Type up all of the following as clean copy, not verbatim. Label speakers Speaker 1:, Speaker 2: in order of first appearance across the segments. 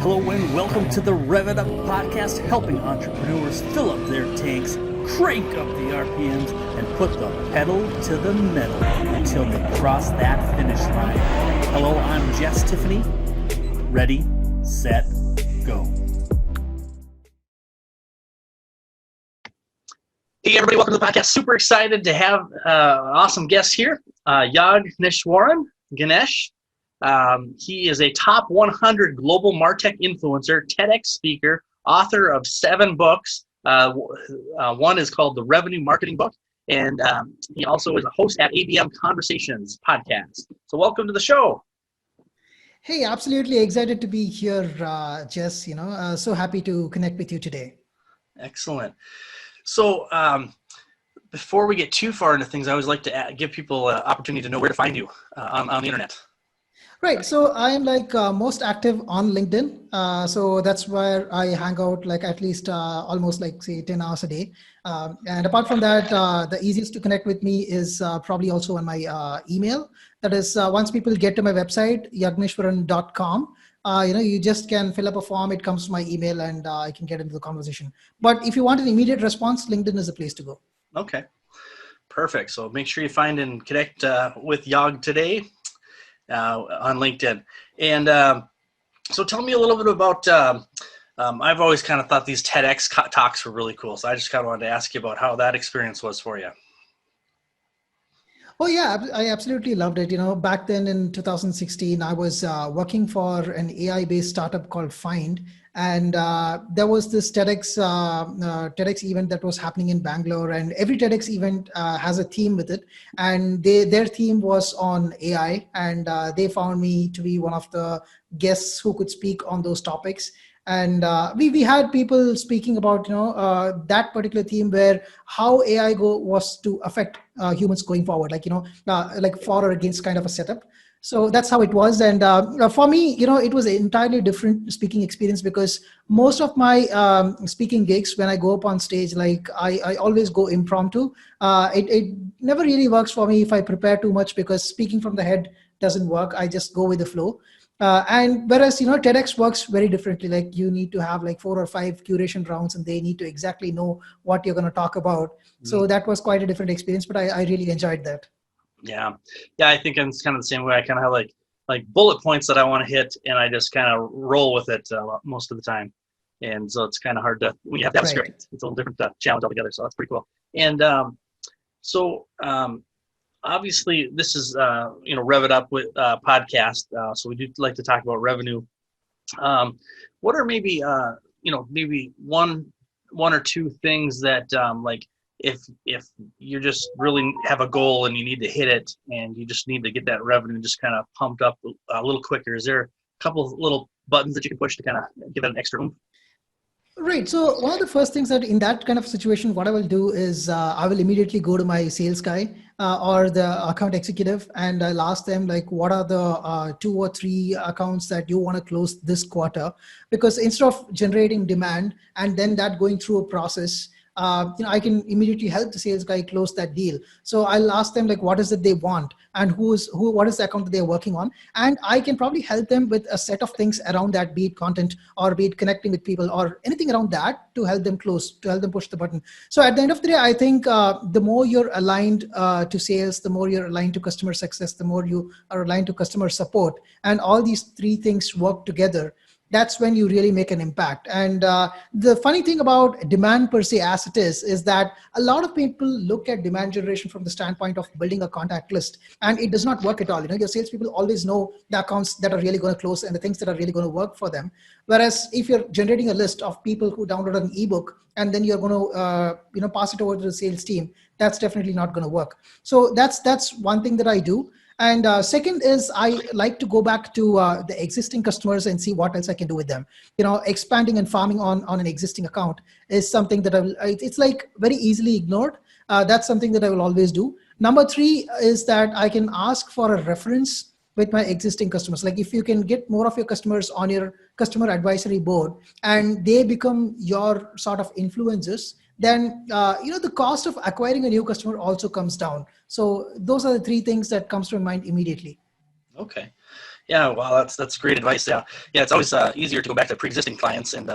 Speaker 1: Hello and welcome to the Rev It Up podcast, helping entrepreneurs fill up their tanks, crank up the RPMs, and put the pedal to the metal until they cross that finish line. Hello, I'm Jess Tiffany. Ready, set, go. Hey everybody, welcome to the podcast. Super excited to have an awesome guest here, Yaagneshwaran, Ganesh. He is a top 100 global MarTech influencer, TEDx speaker, author of 7 books. One is called The Revenue Marketing Book, and he also is a host at ABM Conversations podcast. So welcome to the show.
Speaker 2: Hey, absolutely excited to be here, Jess. So happy to connect with you today.
Speaker 1: Excellent. So before we get too far into things, I always like to give people an opportunity to know where to find you on the internet.
Speaker 2: Right. So I am most active on LinkedIn. So that's where I hang out at least almost 10 hours a day. And apart from that, the easiest to connect with me is probably also on my email. That is, once people get to my website, Yaagneshwaran.com, you just can fill up a form. It comes to my email and I can get into the conversation. But if you want an immediate response, LinkedIn is the place to go.
Speaker 1: Okay, perfect. So make sure you find and connect with Yag today. On LinkedIn. And so tell me a little bit about, I've always kind of thought these TEDx talks were really cool. So I just kind of wanted to ask you about how that experience was for you.
Speaker 2: Oh yeah, I absolutely loved it. Back then in 2016, I was working for an AI-based startup called Find. And there was this TEDx event that was happening in Bangalore, and every TEDx event has a theme with it. And their theme was on AI, and they found me to be one of the guests who could speak on those topics. And we had people speaking about that particular theme, where how AI was to affect humans going forward, like for or against kind of a setup. So that's how it was. And for me, it was an entirely different speaking experience, because most of my speaking gigs, when I go up on stage, I always go impromptu. It never really works for me if I prepare too much, because speaking from the head doesn't work. I just go with the flow. And whereas, TEDx works very differently. Like, you need to have 4 or 5 curation rounds, and they need to exactly know what you're going to talk about. Mm-hmm. So that was quite a different experience, but I really enjoyed that.
Speaker 1: Yeah. I think it's kind of the same way. I kind of have like bullet points that I want to hit, and I just kind of roll with it most of the time. And so it's kind of hard when you have that script. It's a little different challenge altogether. So that's pretty cool. And obviously this is Rev It Up with podcast. So we do like to talk about revenue. What are maybe maybe one or two things that if you just really have a goal and you need to hit it, and you just need to get that revenue just kind of pumped up a little quicker, is there a couple of little buttons that you can push to kind of give it an extra oomph?
Speaker 2: Right. So one of the first things that in that kind of situation, what I will do is I will immediately go to my sales guy or the account executive, and I'll ask them what are the 2 or 3 accounts that you want to close this quarter? Because instead of generating demand and then that going through a process, I can immediately help the sales guy close that deal. So I'll ask them what is it they want, and what is the account that they're working on, and I can probably help them with a set of things around that, be it content or be it connecting with people or anything around that, to help them close, to help them push the button. So at the end of the day, I think the more you're aligned to sales, the more you're aligned to customer success, the more you are aligned to customer support, and all these 3 things work together, that's when you really make an impact. And the funny thing about demand per se, as it is that a lot of people look at demand generation from the standpoint of building a contact list, and it does not work at all. Your salespeople always know the accounts that are really going to close and the things that are really going to work for them. Whereas if you're generating a list of people who download an ebook and then you're going to pass it over to the sales team, that's definitely not going to work. So that's one thing that I do. And second is I like to go back to the existing customers and see what else I can do with them. Expanding and farming on an existing account is something that it's very easily ignored. That's something that I will always do. Number 3 is that I can ask for a reference with my existing customers. If you can get more of your customers on your customer advisory board and they become your sort of influencers, then the cost of acquiring a new customer also comes down. So those are the 3 things that comes to my mind immediately.
Speaker 1: Okay. Yeah, well, that's great advice. Yeah, yeah, it's always easier to go back to pre-existing clients and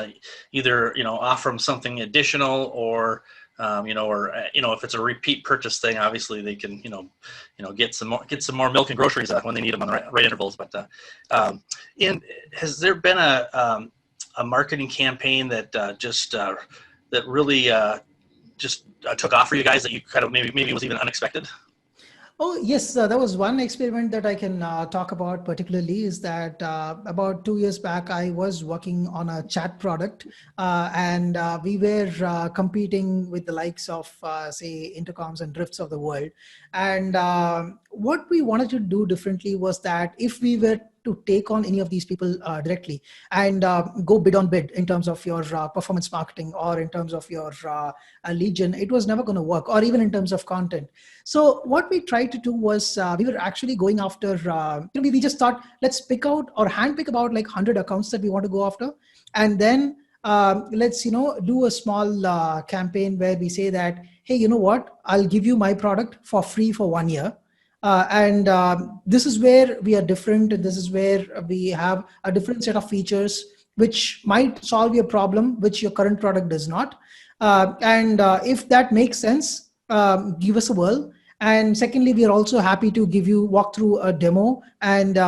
Speaker 1: either offer them something additional, or if it's a repeat purchase thing, obviously they can get some more milk and groceries when they need them on the right intervals. But and has there been a marketing campaign that that really just took off for you guys, that you kind of maybe was even unexpected?
Speaker 2: Oh, yes. That was one experiment that I can talk about particularly, is that about 2 years back, I was working on a chat product, and we were competing with the likes of, say, intercoms and drifts of the world. And what we wanted to do differently was that if we were to take on any of these people directly and go bid on bid in terms of your performance marketing or in terms of your lead gen, it was never going to work, or even in terms of content. So what we tried to do was we were actually going after, we just thought, let's pick out or handpick about like 100 accounts that we want to go after. And then let's, do a small campaign where we say that, hey, you know what, I'll give you my product for free for 1 year. And this is where we are different. This is where we have a different set of features which might solve your problem, which your current product does not. And if that makes sense, give us a whirl. And secondly, we are also happy to walk through a demo and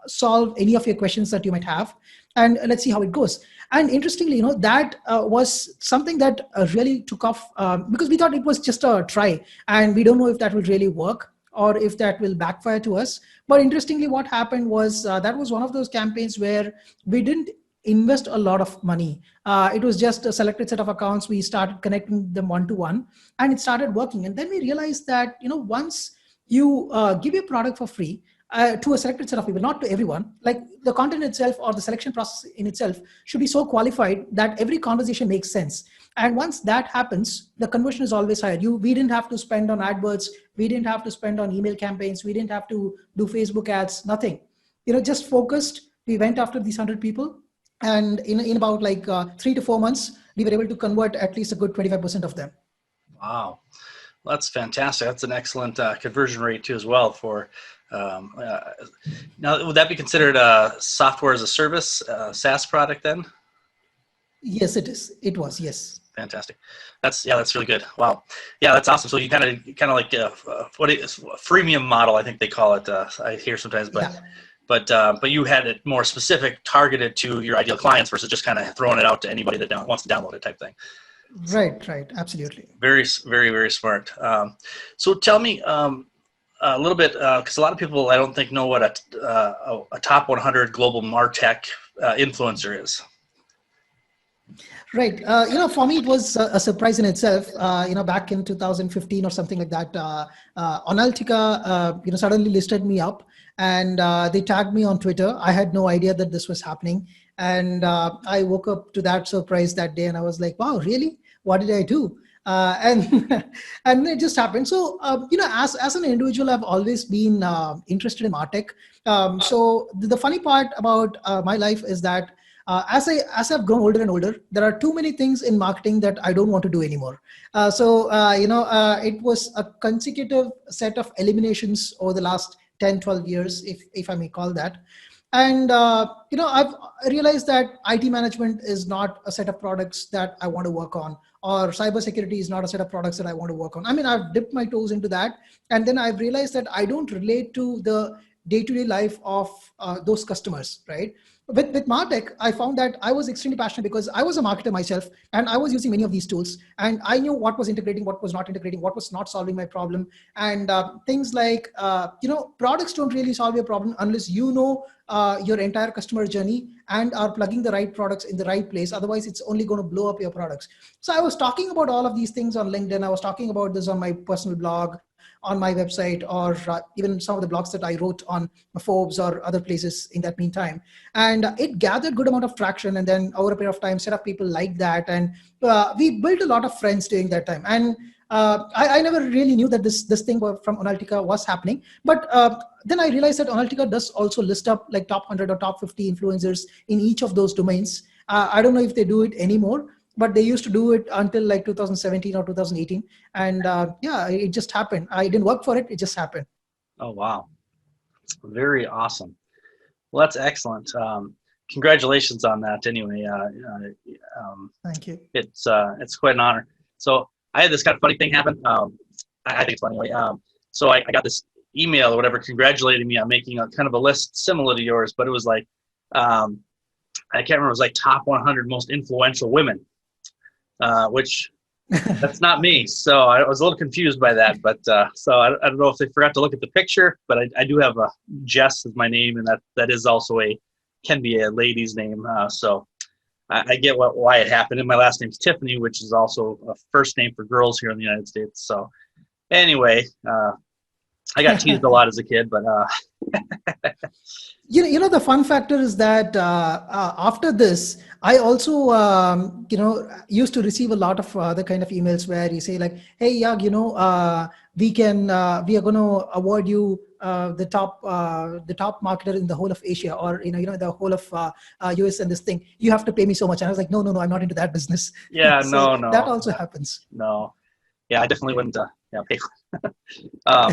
Speaker 2: solve any of your questions that you might have. And let's see how it goes. And interestingly, that was something that really took off because we thought it was just a try, and we don't know if that will really work or if that will backfire to us. But interestingly, what happened was that was one of those campaigns where we didn't invest a lot of money. It was just a selected set of accounts. We started connecting them one-to-one, and it started working. And then we realized that, once you give your product for free to a selected set of people, not to everyone, like the content itself or the selection process in itself should be so qualified that every conversation makes sense. And once that happens, the conversion is always higher. We didn't have to spend on AdWords. We didn't have to spend on email campaigns. We didn't have to do Facebook ads, nothing. Just focused. We went after these 100 people. And in about like 3 to 4 months, we were able to convert at least a good 25% of them.
Speaker 1: Wow. Well, that's fantastic. That's an excellent conversion rate too, as well. For now, would that be considered a software as a service, SaaS product then?
Speaker 2: Yes, it is. It was, yes.
Speaker 1: Fantastic. That's really good. Wow. Yeah, that's awesome. So you kind of like what is a freemium model, I think they call it. I hear sometimes, but
Speaker 2: yeah.
Speaker 1: But you had it more specific, targeted to your ideal clients versus just kind of throwing it out to anybody that wants to download it type thing.
Speaker 2: Right. Absolutely.
Speaker 1: Very, very, very smart. So tell me a little bit, because a lot of people I don't think know what a top 100 global MarTech influencer is.
Speaker 2: Right. For me, it was a surprise in itself. Back in 2015 or something like that, Analytica, suddenly listed me up, and they tagged me on Twitter. I had no idea that this was happening. And I woke up to that surprise that day, and I was like, wow, really? What did I do? And and it just happened. So, as an individual, I've always been interested in MarTech. So the funny part about my life is that as I've grown older and older, there are too many things in marketing that I don't want to do anymore. It was a consecutive set of eliminations over the last 10, 12 years, if I may call that. And, I've realized that IT management is not a set of products that I want to work on, or cybersecurity is not a set of products that I want to work on. I mean, I've dipped my toes into that. And then I've realized that I don't relate to the day-to-day life of those customers, right? With MarTech, I found that I was extremely passionate because I was a marketer myself, and I was using many of these tools, and I knew what was integrating, what was not integrating, what was not solving my problem. And things like, products don't really solve your problem unless you know your entire customer journey and are plugging the right products in the right place. Otherwise, it's only going to blow up your products. So I was talking about all of these things on LinkedIn. I was talking about this on my personal blog, on my website, or even some of the blogs that I wrote on Forbes or other places in that meantime. And it gathered good amount of traction. And then over a period of time, set of people like that. And we built a lot of friends during that time. And I never really knew that this thing from Analytica was happening. But then I realized that Analytica does also list up like top 100 or top 50 influencers in each of those domains. I don't know if they do it anymore, but they used to do it until like 2017 or 2018. And it just happened. I didn't work for it. It just happened.
Speaker 1: Oh, wow. Very awesome. Well, that's excellent. Congratulations on that. Anyway,
Speaker 2: Thank you.
Speaker 1: it's quite an honor. So I had this kind of funny thing happen. I think it's funny. Anyway. So I got this email or whatever congratulating me on making a kind of a list similar to yours, but it was like I can't remember. It was like top 100 most influential women, which that's not me. So I was a little confused by that. But so I don't know if they forgot to look at the picture, but I do have a Jess as my name, and that is also can be a lady's name. So I get why it happened. And my last name is Tiffany, which is also a first name for girls here in the United States. So anyway, I got teased a lot as a kid, but
Speaker 2: the fun factor is that after this, I also used to receive a lot of other kind of emails where you say like, hey Yag, we are going to award you the top marketer in the whole of Asia, or the whole of US, and this thing, you have to pay me so much. And I was like, no, I'm not into that business.
Speaker 1: Yeah,
Speaker 2: so
Speaker 1: no,
Speaker 2: that also happens.
Speaker 1: No, yeah, I definitely wouldn't pay for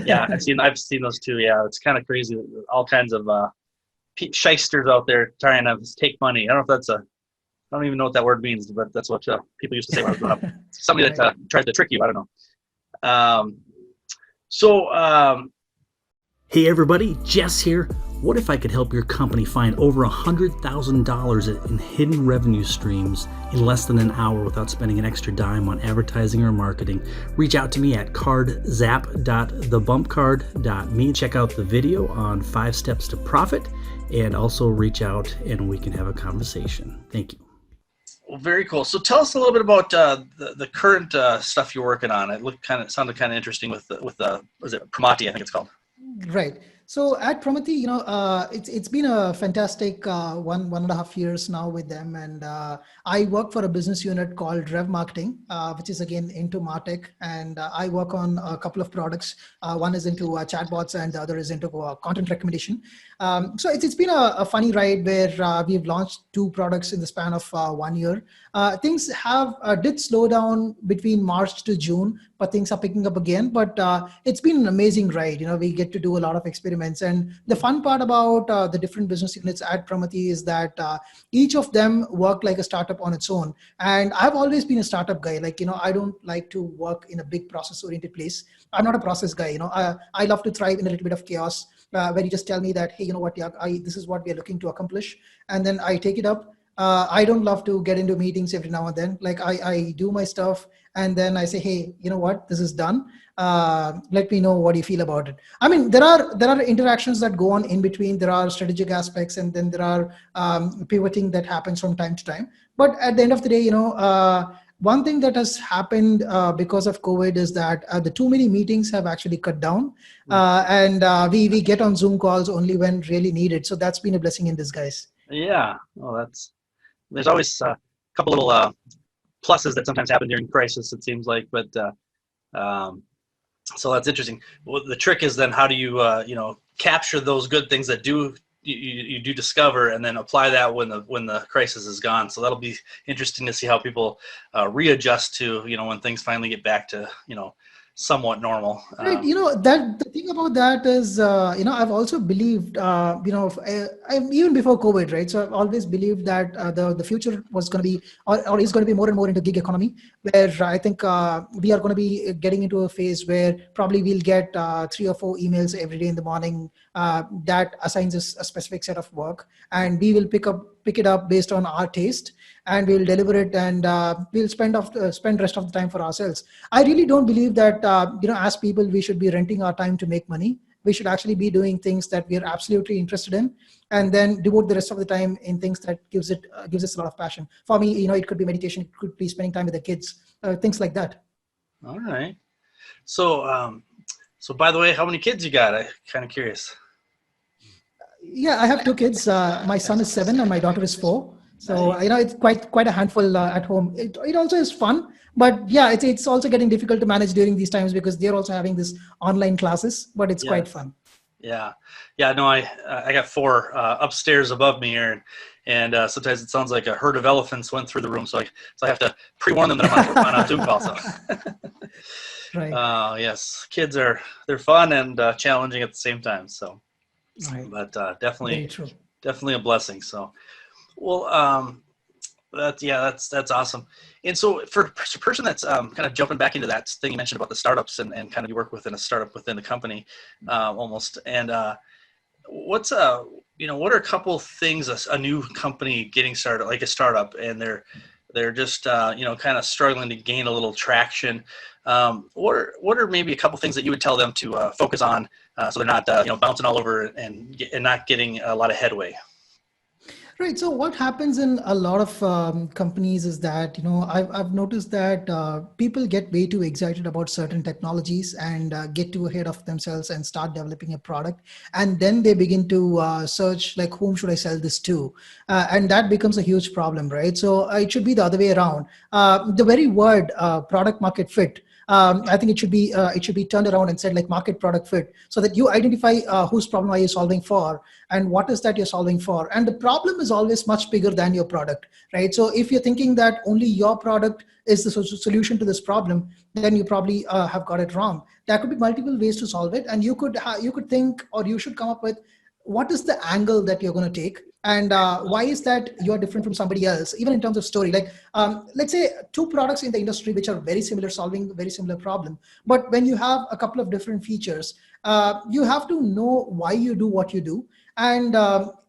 Speaker 1: yeah, I've seen those too. Yeah, it's kind of crazy. All kinds of shysters out there trying to take money. I don't know if I don't even know what that word means, but that's what people used to say when I was growing up. Somebody that tries to trick you. I don't know.
Speaker 3: Hey everybody, Jess here. What if I could help your company find over $100,000 in hidden revenue streams in less than an hour without spending an extra dime on advertising or marketing? Reach out to me at cardzap.thebumpcard.me. Check out the video on 5 steps to profit, and also reach out and we can have a conversation. Thank you.
Speaker 1: Well, very cool. So tell us a little bit about the current stuff you're working on. It sounded kind of interesting with was it Pramati, I think it's called.
Speaker 2: Right. So at Pramati, it's been a fantastic 1.5 years now with them, and I work for a business unit called Rev Marketing, which is again into MarTech, and I work on a couple of products. One is into chatbots, and the other is into content recommendation. So it's been a funny ride where we've launched 2 products in the span of 1 year. Things did slow down between March to June, but things are picking up again. But it's been an amazing ride. We get to do a lot of experiments. And the fun part about the different business units at Pramati is that each of them work like a startup on its own. And I've always been a startup guy. I don't like to work in a big process-oriented place. I'm not a process guy. I love to thrive in a little bit of chaos where you just tell me that, hey, you know what, this is what we're looking to accomplish. And then I take it up. I don't love to get into meetings every now and then. I do my stuff and then I say, hey, you know what, this is done. Let me know what you feel about it. I mean, there are interactions that go on in between. There are strategic aspects, and then there are pivoting that happens from time to time. But at the end of the day, one thing that has happened because of COVID is that the too many meetings have actually cut down, and we get on Zoom calls only when really needed. So that's been a blessing in disguise.
Speaker 1: Yeah, well, there's always a couple little pluses that sometimes happen during crisis, it seems like, but so that's interesting. Well, the trick is then how do you capture those good things that you do discover, and then apply that when the crisis is gone. So that'll be interesting to see how people readjust to when things finally get back to somewhat normal.
Speaker 2: Right. That the thing about that is, I've also believed, even before COVID, right? So I've always believed that the future was going to be, or is going to be more and more into gig economy, where I think we are going to be getting into a phase where probably we'll get 3 or 4 emails every day in the morning that assigns us a specific set of work, and we will pick it up based on our taste, and we'll deliver it, and we'll spend rest of the time for ourselves. I really don't believe that as people we should be renting our time to make money. We should actually be doing things that we are absolutely interested in, and then devote the rest of the time in things that gives us a lot of passion. For me, it could be meditation, it could be spending time with the kids, things like that.
Speaker 1: All right. So by the way, how many kids you got? I'm kind of curious.
Speaker 2: Yeah, I have 2 kids. My son is 7 and my daughter is 4. So, it's quite a handful at home. It also is fun, but yeah, it's also getting difficult to manage during these times because they're also having this online classes, but it's quite fun.
Speaker 1: Yeah. No, I got 4 upstairs above me here, and sometimes it sounds like a herd of elephants went through the room. So I have to pre-warn them that I'm on a Zoom call. So.
Speaker 2: Right.
Speaker 1: Yes, kids they're fun and challenging at the same time. So,
Speaker 2: right.
Speaker 1: But definitely.
Speaker 2: Very true.
Speaker 1: definitely a blessing. So, well, that's awesome. And so for a person that's kind of jumping back into that thing you mentioned about the startups and kind of you work within a startup within the company almost. And what's what are a couple things a new company getting started, like a startup, and they're just kind of struggling to gain a little traction. What are maybe a couple things that you would tell them to focus on so they're not bouncing all over and not getting a lot of headway?
Speaker 2: Right. So what happens in a lot of companies is that, I've noticed that people get way too excited about certain technologies and get too ahead of themselves and start developing a product. And then they begin to search like, whom should I sell this to? And that becomes a huge problem, right? So it should be the other way around. The very word product market fit, I think it should be turned around and said like market product fit, so that you identify whose problem are you solving for and what is that you're solving for. And the problem is always much bigger than your product, right? So if you're thinking that only your product is the solution to this problem, then you probably have got it wrong. There could be multiple ways to solve it, and you could think, or you should come up with, what is the angle that you're going to take, and why is that you're different from somebody else, even in terms of story. Like let's say two products in the industry which are very similar, solving a very similar problem, but when you have a couple of different features, you have to know why you do what you do. And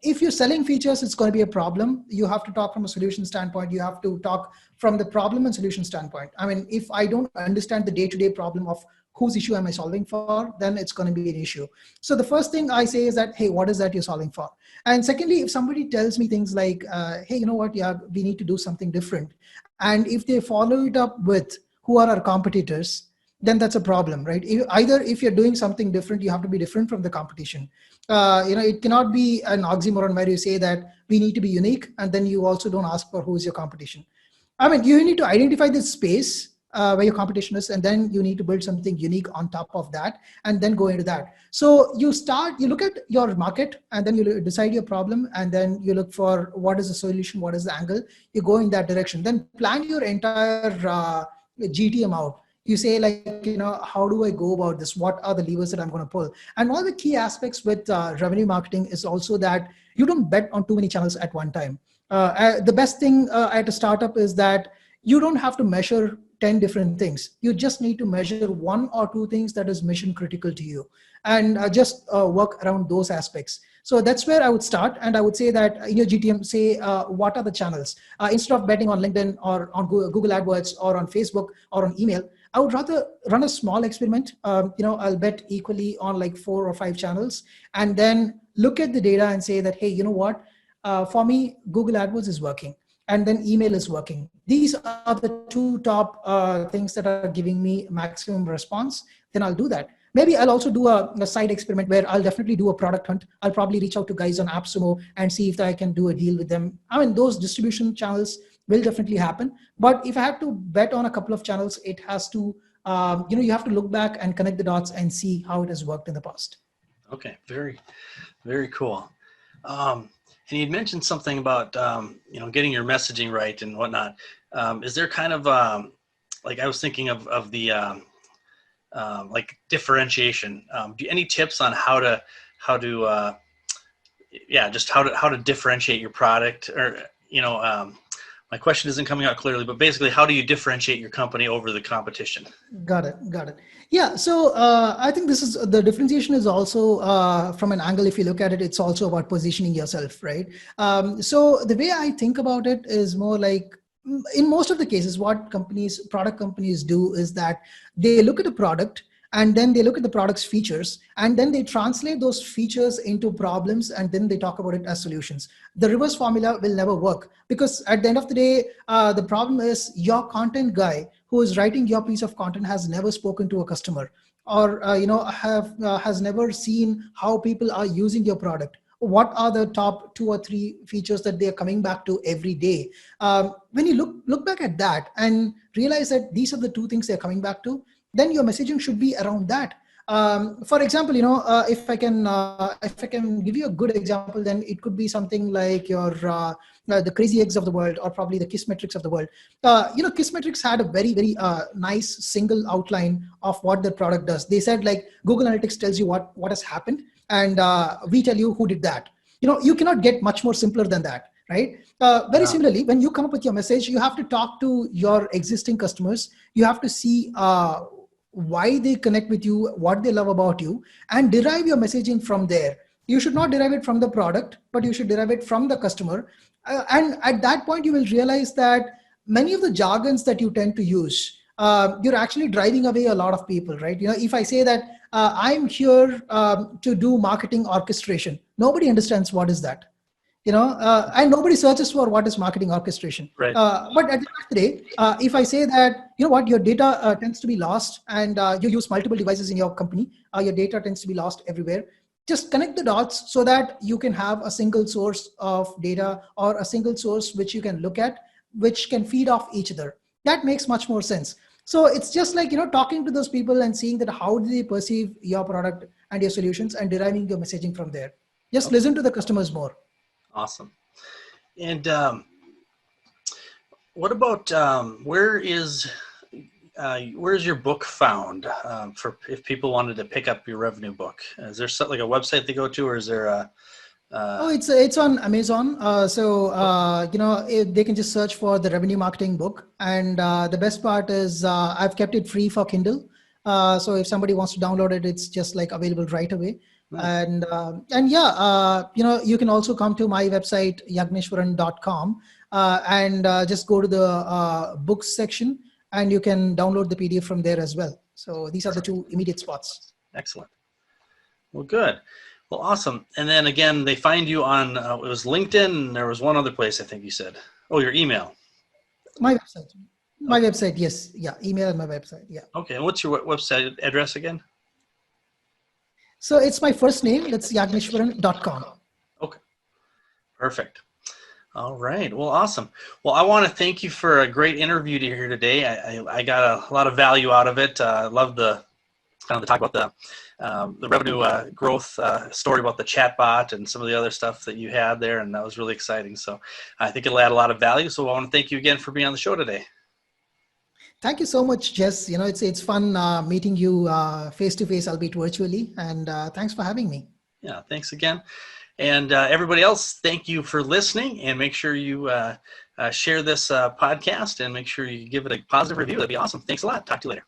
Speaker 2: if you're selling features, it's going to be a problem. You have to talk from a solution standpoint. You have to talk from the problem and solution standpoint. I mean, if I don't understand the day-to-day problem of whose issue am I solving for, then it's going to be an issue. So the first thing I say is that, hey, what is that you're solving for? And secondly, if somebody tells me things like, hey, you know what, yeah, we need to do something different. And if they follow it up with who are our competitors, then that's a problem, right? Either if you're doing something different, you have to be different from the competition. It cannot be an oxymoron where you say that we need to be unique, and then you also don't ask for who is your competition. I mean, you need to identify this space where your competition is, and then you need to build something unique on top of that, and then go into that. So you look at your market, and then you decide your problem, and then you look for what is the solution, what is the angle, you go in that direction. Then plan your entire GTM out. You say like, how do I go about this? What are the levers that I'm going to pull? And one of the key aspects with revenue marketing is also that you don't bet on too many channels at one time. The best thing at a startup is that you don't have to measure 10 different things. You just need to measure one or two things that is mission critical to you, and just work around those aspects. So that's where I would start. And I would say that in your GTM, say, what are the channels? Instead of betting on LinkedIn or on Google AdWords or on Facebook or on email, I would rather run a small experiment. I'll bet equally on like 4 or 5 channels, and then look at the data and say that, hey, you know what? For me, Google AdWords is working, and then email is working. These are the 2 top things that are giving me maximum response. Then I'll do that. Maybe I'll also do a side experiment where I'll definitely do a product hunt. I'll probably reach out to guys on AppSumo and see if I can do a deal with them. I mean, those distribution channels will definitely happen. But if I have to bet on a couple of channels, it has to, you have to look back and connect the dots and see how it has worked in the past.
Speaker 1: Okay, very, very cool. And you'd mentioned something about, getting your messaging right and whatnot. Is there kind of, like I was thinking of the, like differentiation. Any tips on how to differentiate your product? Or, my question isn't coming out clearly, but basically, how do you differentiate your company over the competition?
Speaker 2: Got it. Yeah. So I think the differentiation is also from an angle. If you look at it, it's also about positioning yourself, right? So the way I think about it is more like, in most of the cases, what product companies do is that they look at a product, and then they look at the product's features, and then they translate those features into problems, and then they talk about it as solutions. The reverse formula will never work, because at the end of the day, the problem is your content guy who is writing your piece of content has never spoken to a customer, or has never seen how people are using your product. What are the top 2 or 3 features that they are coming back to every day? When you look back at that and realize that these are the 2 things they're coming back to, then your messaging should be around that. For example, if I can give you a good example, then it could be something like your the Crazy Eggs of the world, or probably the Kissmetrics of the world. Kissmetrics had a very, very nice single outline of what their product does. They said like, Google Analytics tells you what has happened, and we tell you who did that. You cannot get much more simpler than that, right? Very similarly, when you come up with your message, you have to talk to your existing customers. You have to see why they connect with you, what they love about you, and derive your messaging from there. You should not derive it from the product, but you should derive it from the customer. And at that point, you will realize that many of the jargons that you tend to use, you're actually driving away a lot of people, right? If I say that I'm here to do marketing orchestration, nobody understands what is that. And nobody searches for what is marketing orchestration.
Speaker 1: Right.
Speaker 2: But at the end of the day, if I say that, your data tends to be lost, and you use multiple devices in your company, your data tends to be lost everywhere. Just connect the dots so that you can have a single source of data, or a single source which you can look at, which can feed off each other. That makes much more sense. So it's just like, talking to those people and seeing that how do they perceive your product and your solutions, and deriving your messaging from there. Just listen to the customers more.
Speaker 1: Awesome. And what about where's your book found for if people wanted to pick up your revenue book? Is there something like a website they go to, or is there a?
Speaker 2: It's on Amazon. They can just search for the revenue marketing book. And the best part is I've kept it free for Kindle. So if somebody wants to download it, it's just like available right away. Nice. You can also come to my website, Yaagneshwaran.com, and just go to the books section, and you can download the PDF from there as well. So these are the two immediate spots.
Speaker 1: Excellent. Well, good. Well, awesome. And then again, they find you on, it was LinkedIn, and there was one other place, I think you said. Oh, your email.
Speaker 2: My website. My website, yes. Yeah, email and my website, yeah.
Speaker 1: Okay, and what's your website address again?
Speaker 2: So it's my first name. That's Yaagneshwaran.com.
Speaker 1: Okay, perfect. All right. Well, awesome. Well, I want to thank you for a great interview here today. I got a lot of value out of it. I love the talk about the revenue growth story about the chatbot and some of the other stuff that you had there, and that was really exciting. So I think it'll add a lot of value. So I want to thank you again for being on the show today.
Speaker 2: Thank you so much, Jess. It's fun meeting you face to face, albeit virtually, and thanks for having me.
Speaker 1: Yeah, thanks again. And everybody else, thank you for listening, and make sure you share this podcast, and make sure you give it a positive review. That'd be awesome. Thanks a lot. Talk to you later.